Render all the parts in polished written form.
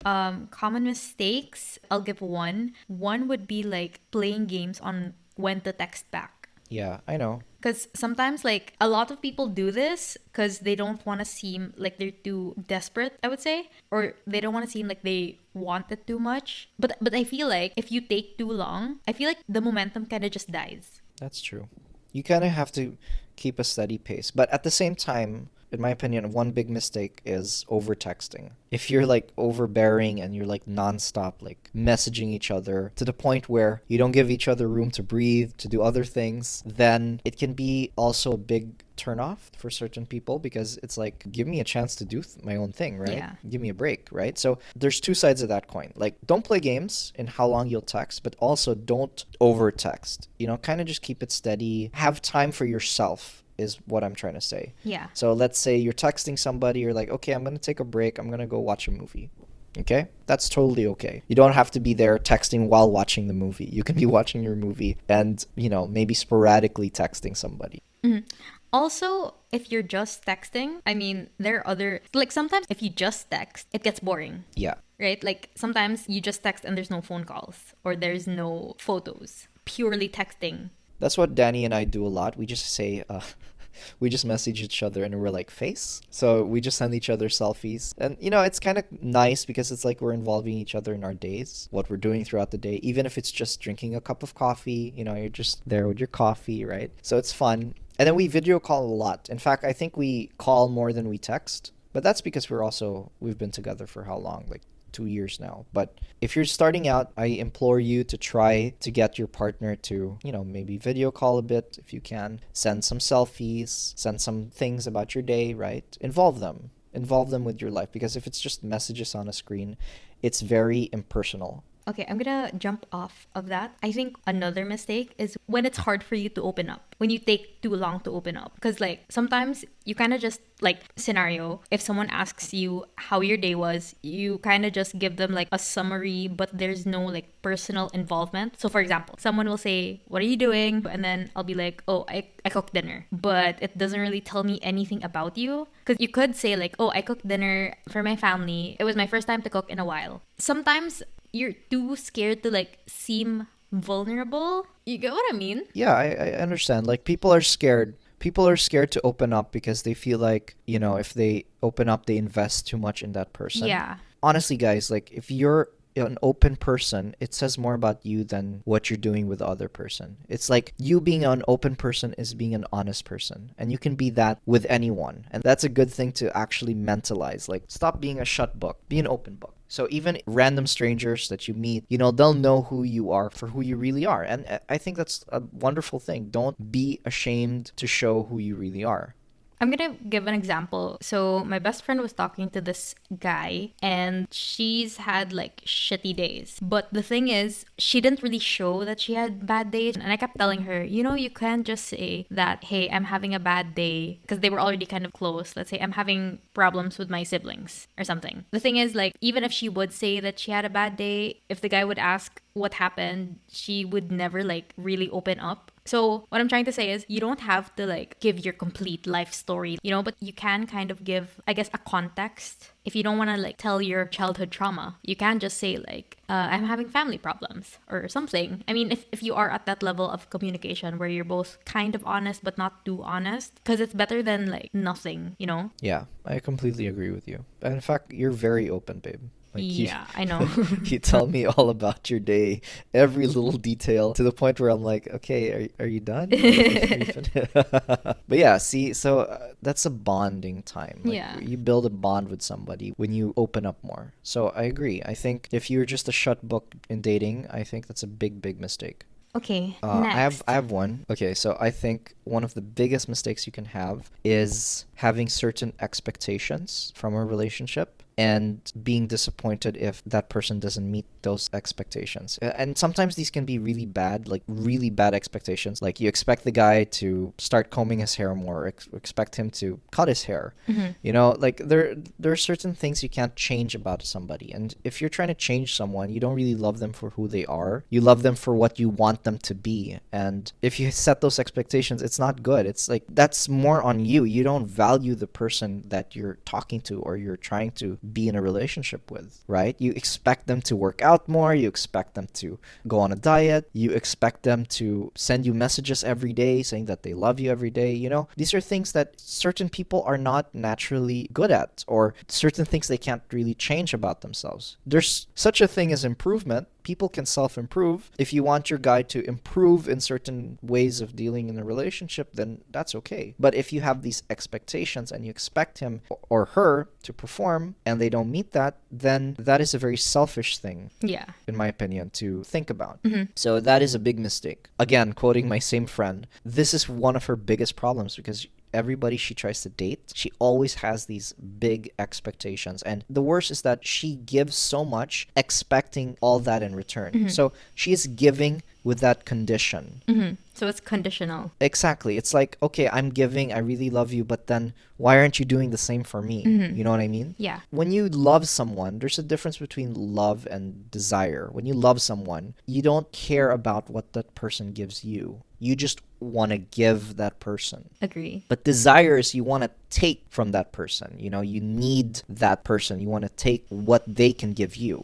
Common mistakes, I'll give one. One would be like playing games on when to text back. Yeah, I know. Because sometimes, like, a lot of people do this because they don't want to seem like they're too desperate, I would say, or they don't want to seem like they want it too much. But I feel like if you take too long, I feel like the momentum kind of just dies. That's true. You kind of have to keep a steady pace. But at the same time, in my opinion, one big mistake is over texting. If you're like overbearing and you're like nonstop, like messaging each other to the point where you don't give each other room to breathe, to do other things, then it can be also a big turn off for certain people because it's like, give me a chance to do my own thing, right? Yeah. Give me a break, right? So there's two sides of that coin. Like, don't play games in how long you'll text, but also don't over text. You know, kind of just keep it steady. Have time for yourself is what I'm trying to say. Yeah. So let's say you're texting somebody, you're like, okay, I'm going to take a break. I'm going to go watch a movie. Okay? That's totally okay. You don't have to be there texting while watching the movie. You can be watching your movie and, you know, maybe sporadically texting somebody. Mhm. Also, if you're just texting, I mean, there are other, like sometimes if you just text, it gets boring, Yeah. right? Like sometimes you just text and there's no phone calls or there's no photos, purely texting. That's what Danny and I do a lot. We just say, we just message each other and we're like, face. So we just send each other selfies. And, you know, it's kind of nice because it's like we're involving each other in our days, what we're doing throughout the day, even if it's just drinking a cup of coffee, you know, you're just there with your coffee, right? So it's fun. And then we video call a lot. In fact, I think we call more than we text. But that's because we've been together for how long? Like 2 years now. But if you're starting out, I implore you to try to get your partner to, you know, maybe video call a bit if you can. Send some selfies, send some things about your day, right? Involve them. Involve them with your life because if it's just messages on a screen, it's very impersonal. Okay, I'm gonna jump off of that. I think another mistake is when it's hard for you to open up, when you take too long to open up. Because, like, sometimes you kind of just, like, scenario, if someone asks you how your day was, you kind of just give them, like, a summary, but there's no, like, personal involvement. So, for example, someone will say, "What are you doing?" And then I'll be like, "Oh, I cooked dinner." But it doesn't really tell me anything about you. Because you could say, like, "Oh, I cooked dinner for my family. It was my first time to cook in a while." Sometimes you're too scared to like seem vulnerable. You get what I mean? Yeah, I understand. Like people are scared. People are scared to open up because they feel like, you know, if they open up, they invest too much in that person. Yeah. Honestly, guys, like if you're an open person, it says more about you than what you're doing with the other person. It's like you being an open person is being an honest person. And you can be that with anyone. And that's a good thing to actually mentalize. Like stop being a shut book, be an open book. So even random strangers that you meet, you know, they'll know who you are for who you really are. And I think that's a wonderful thing. Don't be ashamed to show who you really are. I'm gonna give an example. So my best friend was talking to this guy and she's had like shitty days. But the thing is, she didn't really show that she had bad days. And I kept telling her, you know, you can't just say that, "Hey, I'm having a bad day," because they were already kind of close. Let's say I'm having problems with my siblings or something. The thing is, like, even if she would say that she had a bad day, if the guy would ask what happened, she would never like really open up. So what I'm trying to say is you don't have to like give your complete life story, you know, but you can kind of give, I guess, a context. If you don't want to like tell your childhood trauma, you can just say like, "I'm having family problems," or something. I mean, if you are at that level of communication where you're both kind of honest but not too honest, because it's better than like nothing, you know? Yeah, I completely agree with you. In fact, you're very open, babe. Like Yeah, I know. you tell me all about your day, every little detail, to the point where I'm like, okay, are you done? But yeah, see, so that's a bonding time. Like Yeah. you build a bond with somebody when you open up more. So I agree. I think if you're just a shut book in dating, I think that's a big, big mistake. Okay, I have next. I have one. Okay, so I think one of the biggest mistakes you can have is having certain expectations from a relationship and being disappointed if that person doesn't meet those expectations. And sometimes these can be really bad, like really bad expectations. Like you expect the guy to start combing his hair more, expect him to cut his hair. You know, like there are certain things you can't change about somebody. And if you're trying to change someone, you don't really love them for who they are. You love them for what you want them to be. And if you set those expectations, it's not good. It's like that's more on you. You don't value the person that you're talking to or you're trying to be in a relationship with, right? You expect them to work out more, you expect them to go on a diet, you expect them to send you messages every day saying that they love you every day. These are things that certain people are not naturally good at, or certain things they can't really change about themselves. There's such a thing as improvement. People can self-improve. If you want your guy to improve in certain ways of dealing in a relationship, then that's okay. But if you have these expectations and you expect him or her to perform and they don't meet that, then that is a very selfish thing, Yeah. in my opinion, to think about. So that is a big mistake. Again, quoting my same friend, this is one of her biggest problems, because everybody she tries to date, she always has these big expectations. And the worst is that she gives so much expecting all that in return. So she is giving with that condition. So it's conditional. Exactly. It's like, okay, I'm giving, I really love you, but then why aren't you doing the same for me? You know what I mean? Yeah. When you love someone, there's a difference between love and desire. When you love someone, you don't care about what that person gives you. You just want to give that person. Agree. But desire is you want to take from that person. You need that person. You want to take what they can give you.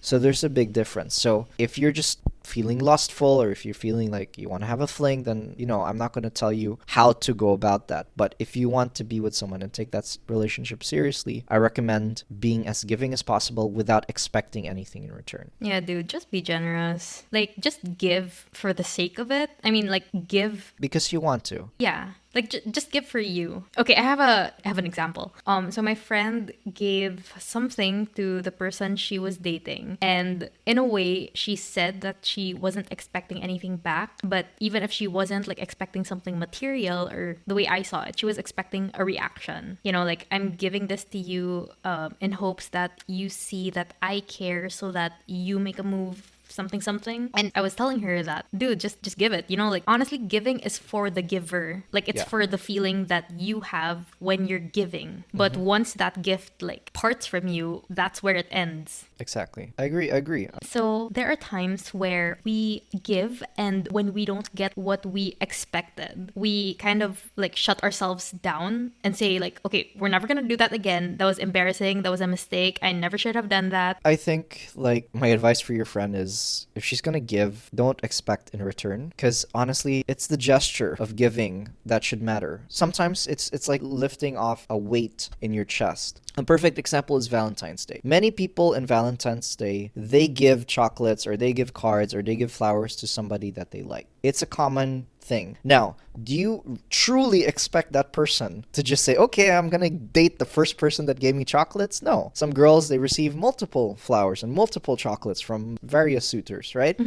So there's a big difference. So if you're just feeling lustful, or if you're feeling like you want to have a fling, then, I'm not going to tell you how to go about that. But if you want to be with someone and take that relationship seriously, I recommend being as giving as possible without expecting anything in return. Yeah, dude, just be generous. Like, just give for the sake of it. I mean, like, give Because you want to. Yeah, like just give for you. Okay, I have an example. So my friend gave something to the person she was dating, and in a way, she said that she wasn't expecting anything back. But even if she wasn't like expecting something material, or the way I saw it, she was expecting a reaction. Like, I'm giving this to you in hopes that you see that I care, so that you make a move. Something. And I was telling her that, dude, just give it. Like, honestly, giving is for the giver. Like, it's for the feeling that you have when you're giving. But once that gift like parts from you, that's where it ends. Exactly. I agree. So there are times where we give, and when we don't get what we expected, we kind of like shut ourselves down and say like, okay, we're never gonna do that again. That was embarrassing. That was a mistake. I never should have done that. I think like my advice for your friend is, if she's gonna give, don't expect in return, because honestly, it's the gesture of giving that should matter. Sometimes it's like lifting off a weight in your chest. A perfect example is Valentine's Day. Many people in Valentine's Day, they give chocolates, or they give cards, or they give flowers to somebody that they like. It's a common thing. Now, do you truly expect that person to just say, okay, I'm gonna date the first person that gave me chocolates? No. Some girls, they receive multiple flowers and multiple chocolates from various suitors, right?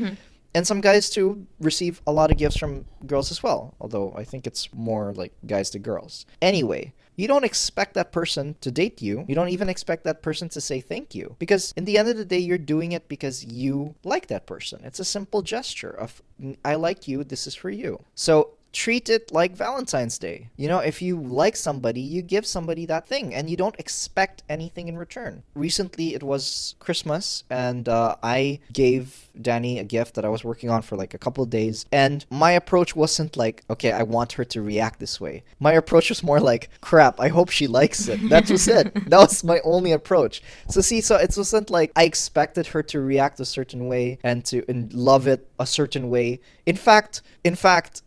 And some guys too receive a lot of gifts from girls as well, although I think it's more like guys to girls. Anyway, you don't expect that person to date you. You don't even expect that person to say thank you. Because in the end of the day, you're doing it because you like that person. It's a simple gesture of, I like you, this is for you. So treat it like Valentine's Day. If you like somebody, you give somebody that thing, and you don't expect anything in return. Recently, it was Christmas, and I gave Dani a gift that I was working on for like a couple of days, and my approach wasn't like, okay, I want her to react this way. My approach was more like, crap, I hope she likes it. That was it. That was my only approach. So it wasn't like I expected her to react a certain way and love it a certain way. In fact,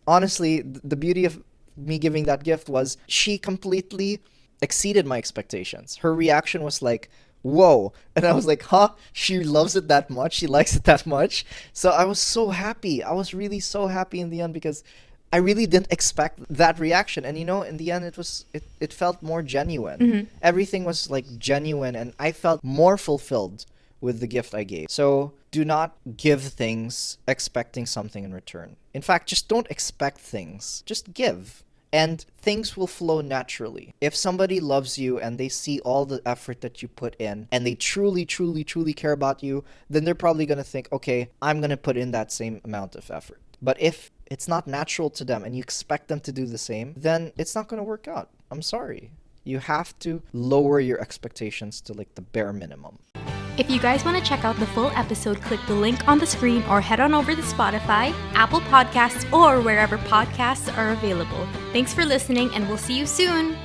honestly, the beauty of me giving that gift was she completely exceeded my expectations. Her reaction was like, whoa. And I was like, huh? She loves it that much? She likes it that much? So I was so happy. I was really so happy in the end, because I really didn't expect that reaction. And in the end, it felt more genuine. Everything was like genuine, and I felt more fulfilled with the gift I gave. So do not give things expecting something in return. In fact, just don't expect things. Just give. And things will flow naturally. If somebody loves you and they see all the effort that you put in, and they truly, truly, truly care about you, then they're probably going to think, okay, I'm going to put in that same amount of effort. But if it's not natural to them and you expect them to do the same, then it's not going to work out. I'm sorry. You have to lower your expectations to like the bare minimum. If you guys want to check out the full episode, click the link on the screen or head on over to Spotify, Apple Podcasts, or wherever podcasts are available. Thanks for listening, and we'll see you soon.